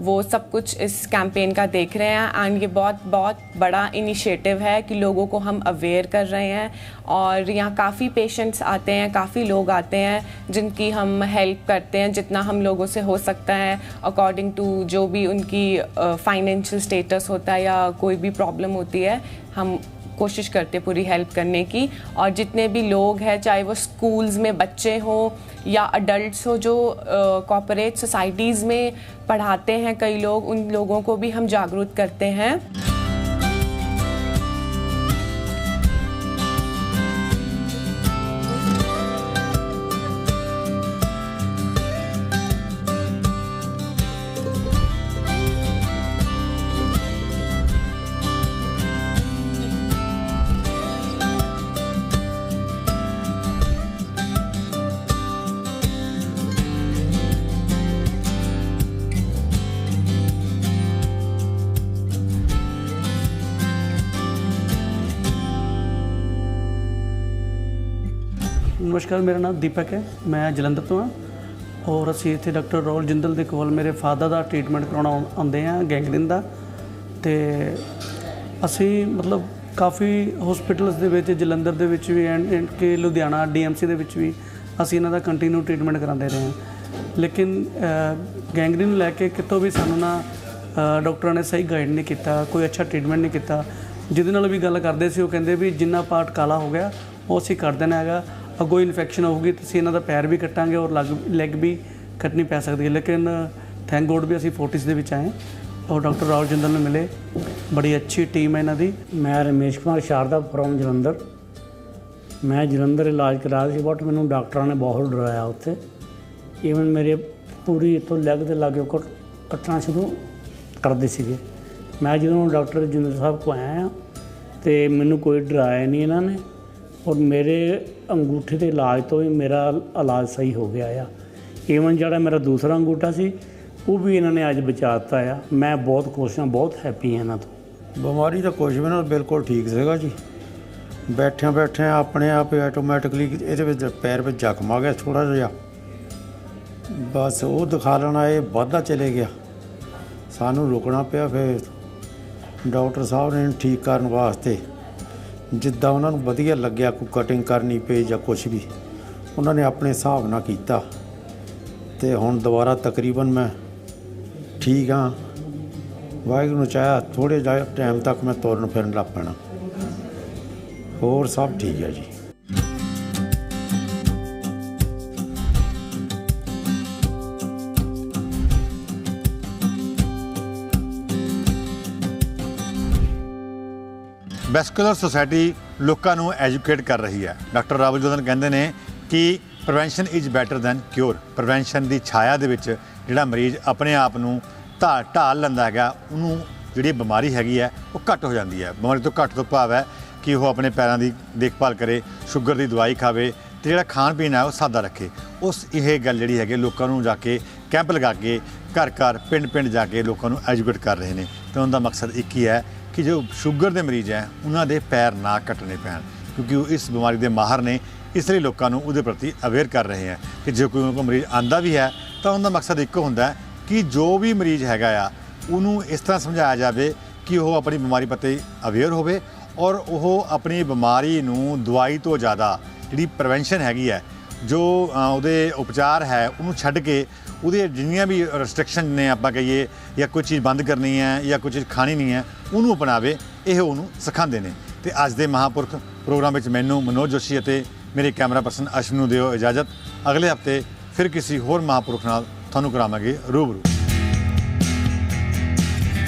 वो सब कुछ इस कैंपेन का देख रहे हैं। एंड ये बहुत बहुत बड़ा इनिशिएटिव है कि लोगों को हम अवेयर कर रहे हैं। और यहाँ काफ़ी पेशेंट्स आते हैं, काफ़ी लोग आते हैं जिनकी हम हेल्प करते हैं जितना हम लोगों से हो सकता है, अकॉर्डिंग टू जो भी उनकी फाइनेंशियल स्टेटस होता है या कोई भी प्रॉब्लम होती है, हम कोशिश करते हैं पूरी हेल्प करने की। और जितने भी लोग हैं, चाहे वो स्कूल्स में बच्चे हों या अडल्ट्स हो जो कॉर्पोरेट सोसाइटीज़ में पढ़ाते हैं कई लोग, उन लोगों को भी हम जागरूक करते हैं। नमस्कार, मेरा नाम दीपक है, मैं जलंधर तो हाँ। और ਅਸੀਂ ਇੱਥੇ ਡਾਕਟਰ ਰਾਹੁਲ ਜਿੰਦਲ ਦੇ ਕੋਲ ਮੇਰੇ ਫਾਦਰ ਦਾ ਟ੍ਰੀਟਮੈਂਟ ਕਰਾਉਣ ਆਉਂਦੇ ਹਾਂ ਗੈਂਗਰੀਨ ਦਾ। ਤੇ ਅਸੀਂ ਮਤਲਬ ਕਾਫੀ ਹਸਪੀਟਲਸ ਦੇ ਵਿੱਚ ਜਲੰਧਰ ਦੇ ਵਿੱਚ ਵੀ ਐਂਡ ਕਿ ਲੁਧਿਆਣਾ DMC ਦੇ ਵਿੱਚ ਵੀ ਅਸੀਂ ਇਹਨਾਂ ਦਾ ਕੰਟੀਨਿਊ ਟ੍ਰੀਟਮੈਂਟ ਕਰਾਉਂਦੇ ਰਹੇ ਹਾਂ। ਲੇਕਿਨ ਗੈਂਗਰੀਨ ਨੂੰ ਲੈ ਕੇ ਕਿਤੋਂ ਵੀ ਸਾਨੂੰ ਨਾ ਡਾਕਟਰਾਂ ਨੇ ਸਹੀ ਗਾਈਡ ਨਹੀਂ ਕੀਤਾ, ਕੋਈ ਅੱਛਾ ਟ੍ਰੀਟਮੈਂਟ ਨਹੀਂ ਕੀਤਾ। ਜਿਹਦੇ ਨਾਲ ਵੀ ਗੱਲ ਕਰਦੇ ਸੀ ਉਹ ਕਹਿੰਦੇ ਵੀ ਜਿੰਨਾ ਪਾਰਟ ਕਾਲਾ ਹੋ ਗਿਆ ਉਹ ਅਸੀਂ ਕਰ ਦੇਣਾ ਹੈਗਾ, ਅੱਗੋਂ ਇਨਫੈਕਸ਼ਨ ਹੋਊਗੀ ਤੁਸੀਂ ਇਹਨਾਂ ਦਾ ਪੈਰ ਵੀ ਕੱਟਾਂਗੇ ਔਰ ਲੈਗ ਵੀ ਕੱਟਣੀ ਪੈ ਸਕਦੀ ਹੈ। ਲੇਕਿਨ ਥੈਂਕ ਗੋਡ ਵੀ ਅਸੀਂ ਫੋਰਟਿਸ ਦੇ ਵਿੱਚ ਆਏ ਔਰ ਡਾਕਟਰ ਰਾਹੁਲ ਜਿੰਦਲ ਨੂੰ ਮਿਲੇ, ਬੜੀ ਅੱਛੀ ਟੀਮ ਹੈ ਇਹਨਾਂ ਦੀ। ਮੈਂ ਰਮੇਸ਼ ਕੁਮਾਰ ਸ਼ਾਰਦਾ ਫਰੋਮ ਜਲੰਧਰ। ਮੈਂ ਜਲੰਧਰ ਇਲਾਜ ਕਰਾਇਆ ਸੀ, ਬਟ ਮੈਨੂੰ ਡਾਕਟਰਾਂ ਨੇ ਬਹੁਤ ਡਰਾਇਆ ਉੱਥੇ। ਈਵਨ ਮੇਰੇ ਪੂਰੀ ਇੱਥੋਂ ਲੈਗ ਦੇ ਲਾਗੇ ਕੱਟਣਾ ਸ਼ੁਰੂ ਕਰਦੇ ਸੀਗੇ। ਮੈਂ ਜਦੋਂ ਡਾਕਟਰ ਜਿੰਦਲ ਸਾਹਿਬ ਕੋਲ ਆਇਆ ਅਤੇ ਮੈਨੂੰ ਕੋਈ ਡਰਾਇਆ ਨਹੀਂ ਇਹਨਾਂ ਨੇ, ਔਰ ਮੇਰੇ ਅੰਗੂਠੇ ਦੇ ਇਲਾਜ ਤੋਂ ਵੀ ਮੇਰਾ ਇਲਾਜ ਸਹੀ ਹੋ ਗਿਆ ਆ। ਈਵਨ ਜਿਹੜਾ ਮੇਰਾ ਦੂਸਰਾ ਅੰਗੂਠਾ ਸੀ ਉਹ ਵੀ ਇਹਨਾਂ ਨੇ ਅੱਜ ਬਚਾ ਦਿੱਤਾ ਆ। ਮੈਂ ਬਹੁਤ ਖੁਸ਼ ਹਾਂ, ਬਹੁਤ ਹੈਪੀ ਹਾਂ ਇਹਨਾਂ ਤੋਂ। ਬਿਮਾਰੀ ਤਾਂ ਕੁਝ ਵੀ ਨਾ, ਬਿਲਕੁਲ ਠੀਕ ਸੀਗਾ ਜੀ। ਬੈਠਿਆਂ ਆਪਣੇ ਆਪ ਆਟੋਮੈਟਿਕਲੀ ਇਹਦੇ ਵਿੱਚ ਪੈਰ ਵਿੱਚ ਜ਼ਖਮ ਆ ਗਿਆ ਥੋੜ੍ਹਾ ਜਿਹਾ, ਬਸ ਉਹ ਦਿਖਾ ਲੈਣਾ ਇਹ ਵੱਧਦਾ ਚਲੇ ਗਿਆ। ਸਾਨੂੰ ਰੁਕਣਾ ਪਿਆ, ਫਿਰ ਡਾਕਟਰ ਸਾਹਿਬ ਨੇ ਠੀਕ ਕਰਨ ਵਾਸਤੇ ਜਿੱਦਾਂ ਉਹਨਾਂ ਨੂੰ ਵਧੀਆ ਲੱਗਿਆ, ਕੋਈ ਕਟਿੰਗ ਕਰਨੀ ਪਈ ਜਾਂ ਕੁਛ ਵੀ, ਉਹਨਾਂ ਨੇ ਆਪਣੇ ਹਿਸਾਬ ਨਾਲ ਕੀਤਾ। ਅਤੇ ਹੁਣ ਦੁਬਾਰਾ ਤਕਰੀਬਨ ਮੈਂ ਠੀਕ ਹਾਂ। ਵਾਹਿਗੁਰੂ ਨੂੰ ਚਾਹਿਆ ਥੋੜ੍ਹੇ ਜਿਹੇ ਟਾਈਮ ਤੱਕ ਮੈਂ ਤੁਰਨ ਫਿਰਨ ਲੱਗ ਪੈਣਾ, ਹੋਰ ਸਭ ਠੀਕ ਹੈ ਜੀ। ਵੈਸਕੂਲਰ ਸੁਸਾਇਟੀ ਲੋਕਾਂ ਨੂੰ ਐਜੂਕੇਟ ਕਰ ਰਹੀ ਹੈ। ਡਾਕਟਰ ਰਾਹੁਲ ਜਿੰਦਲ ਕਹਿੰਦੇ ਨੇ ਕਿ prevention is better than cure. Prevention ਦੀ ਛਾਇਆ ਦੇ ਵਿੱਚ ਜਿਹੜਾ ਮਰੀਜ਼ ਆਪਣੇ ਆਪ ਨੂੰ ਢਾਲ ਲੈਂਦਾ ਹੈਗਾ, ਉਹਨੂੰ ਜਿਹੜੀ ਬਿਮਾਰੀ ਹੈਗੀ ਹੈ ਉਹ ਘੱਟ ਹੋ ਜਾਂਦੀ ਹੈ। ਬਿਮਾਰੀ ਤੋਂ ਘੱਟ ਤੋਂ ਭਾਵ ਹੈ ਕਿ ਉਹ ਆਪਣੇ ਪੈਰਾਂ ਦੀ ਦੇਖਭਾਲ ਕਰੇ, ਸ਼ੂਗਰ ਦੀ ਦਵਾਈ ਖਾਵੇ ਅਤੇ ਜਿਹੜਾ ਖਾਣ ਪੀਣ ਹੈ ਉਹ ਸਾਦਾ ਰੱਖੇ। ਉਸ ਇਹ ਗੱਲ ਜਿਹੜੀ ਹੈਗੀ ਲੋਕਾਂ ਨੂੰ ਜਾ ਕੇ ਕੈਂਪ ਲਗਾ ਕੇ ਘਰ ਘਰ ਪਿੰਡ ਜਾ ਕੇ ਲੋਕਾਂ ਨੂੰ ਐਜੂਕੇਟ ਕਰ ਰਹੇ ਨੇ। ਅਤੇ ਉਹਨਾਂ ਦਾ ਮਕਸਦ ਇੱਕ ਹੀ ਹੈ ਕਿ ਜੋ ਸ਼ੂਗਰ ਦੇ ਮਰੀਜ਼ ਹੈ ਉਹਨਾਂ ਦੇ ਪੈਰ ਨਾ ਕੱਟਣੇ ਪੈਣ, ਕਿਉਂਕਿ ਉਹ ਇਸ ਬਿਮਾਰੀ ਦੇ ਮਾਹਰ ਨੇ। ਇਸ ਲਈ ਲੋਕਾਂ ਨੂੰ ਉਹਦੇ ਪ੍ਰਤੀ ਅਵੇਅਰ ਕਰ ਰਹੇ ਹੈ ਕਿ ਜੇ ਕੋਈ ਮਰੀਜ਼ ਆਉਂਦਾ ਵੀ ਹੈ ਤਾਂ ਉਹਦਾ ਮਕਸਦ ਇੱਕੋ ਹੁੰਦਾ ਹੈ ਕਿ ਜੋ ਵੀ ਮਰੀਜ਼ ਹੈਗਾ ਆ ਉਹਨੂੰ ਇਸ ਤਰ੍ਹਾਂ ਸਮਝਾਇਆ ਜਾਵੇ ਕਿ ਉਹ ਆਪਣੀ ਬਿਮਾਰੀ ਪ੍ਰਤੀ ਅਵੇਅਰ ਹੋਵੇ ਔਰ ਉਹ ਆਪਣੀ ਬਿਮਾਰੀ ਨੂੰ ਦਵਾਈ ਤੋਂ ਜ਼ਿਆਦਾ ਜਿਹੜੀ ਪ੍ਰੀਵੈਂਸ਼ਨ ਹੈਗੀ ਹੈ, ਜੋ ਉਹਦੇ ਉਪਚਾਰ ਹੈ, ਉਹਨੂੰ ਛੱਡ ਕੇ ਉਹਦੇ ਜਿੰਨੀਆਂ ਵੀ ਰੈਸਟ੍ਰਿਕਸ਼ਨ ਨੇ ਆਪਾਂ ਕਹੀਏ ਜਾਂ ਕੋਈ ਚੀਜ਼ ਬੰਦ ਕਰਨੀ ਹੈ ਜਾਂ ਕੋਈ ਚੀਜ਼ ਖਾਣੀ ਨਹੀਂ ਹੈ, ਉਹਨੂੰ ਅਪਣਾਵੇ। ਇਹ ਉਹਨੂੰ ਸਿਖਾਉਂਦੇ ਨੇ। ਅਤੇ ਅੱਜ ਦੇ ਮਹਾਂਪੁਰਖ ਪ੍ਰੋਗਰਾਮ ਵਿੱਚ ਮੈਨੂੰ ਮਨੋਜ ਜੋਸ਼ੀ ਅਤੇ ਮੇਰੇ ਕੈਮਰਾ ਪਰਸਨ ਅਸ਼ਵਨ ਨੂੰ ਦਿਓ ਇਜਾਜ਼ਤ। ਅਗਲੇ ਹਫ਼ਤੇ ਫਿਰ ਕਿਸੇ ਹੋਰ ਮਹਾਂਪੁਰਖ ਨਾਲ ਤੁਹਾਨੂੰ ਕਰਾਵਾਂਗੇ ਰੂਬਰੂ।